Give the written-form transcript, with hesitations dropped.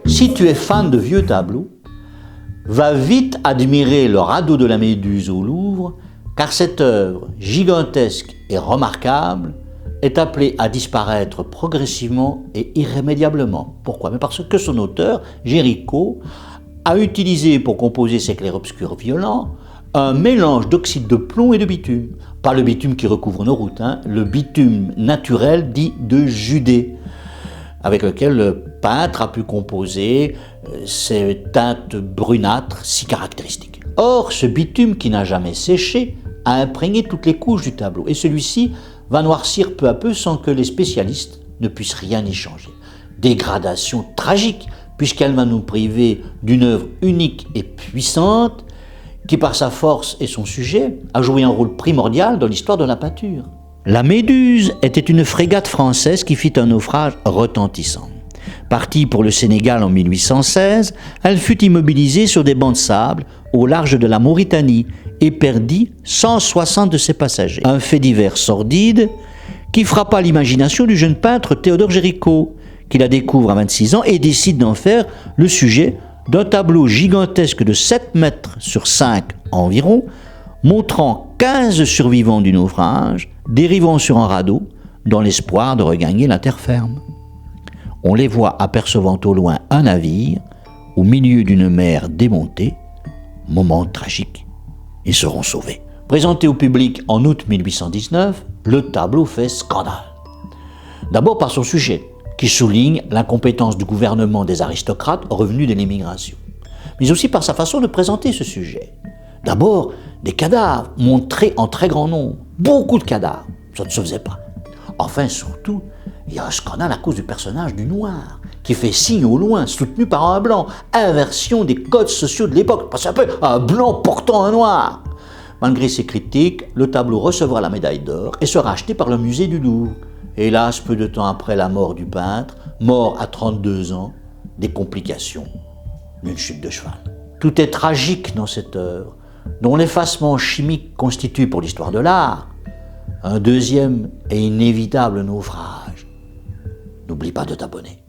Si tu es fan de vieux tableaux, va vite admirer le radeau de la Méduse au Louvre, car cette œuvre gigantesque et remarquable est appelée à disparaître progressivement et irrémédiablement. Pourquoi? Mais parce que son auteur, Géricault, a utilisé pour composer ses clairs-obscurs violents un mélange d'oxyde de plomb et de bitume. Pas le bitume qui recouvre nos routes, le bitume naturel dit de Judée, avec lequel le peintre a pu composer ces teintes brunâtres si caractéristiques. Or, ce bitume qui n'a jamais séché a imprégné toutes les couches du tableau, et celui-ci va noircir peu à peu sans que les spécialistes ne puissent rien y changer. Dégradation tragique, puisqu'elle va nous priver d'une œuvre unique et puissante, qui par sa force et son sujet a joué un rôle primordial dans l'histoire de la peinture. La Méduse était une frégate française qui fit un naufrage retentissant. Partie pour le Sénégal en 1816, elle fut immobilisée sur des bancs de sable au large de la Mauritanie et perdit 160 de ses passagers. Un fait divers sordide qui frappa l'imagination du jeune peintre Théodore Géricault, qui la découvre à 26 ans et décide d'en faire le sujet d'un tableau gigantesque de 7 mètres sur 5 environ, montrant 15 survivants du naufrage dérivant sur un radeau dans l'espoir de regagner la terre ferme. On les voit apercevant au loin un navire au milieu d'une mer démontée. Moment tragique, ils seront sauvés. Présenté au public en août 1819, le tableau fait scandale. D'abord par son sujet, qui souligne l'incompétence du gouvernement des aristocrates revenus de l'émigration, mais aussi par sa façon de présenter ce sujet. D'abord, des cadavres montrés en très grand nombre, beaucoup de cadavres, ça ne se faisait pas. Enfin, surtout, il y a un scandale à cause du personnage du noir, qui fait signe au loin, soutenu par un blanc, inversion des codes sociaux de l'époque, parce un peu un blanc portant un noir. Malgré ces critiques, le tableau recevra la médaille d'or et sera acheté par le musée du Louvre. Hélas, peu de temps après la mort du peintre, mort à 32 ans, des complications d'une chute de cheval. Tout est tragique dans cette œuvre, dont l'effacement chimique constitue pour l'histoire de l'art un deuxième et inévitable naufrage. N'oublie pas de t'abonner.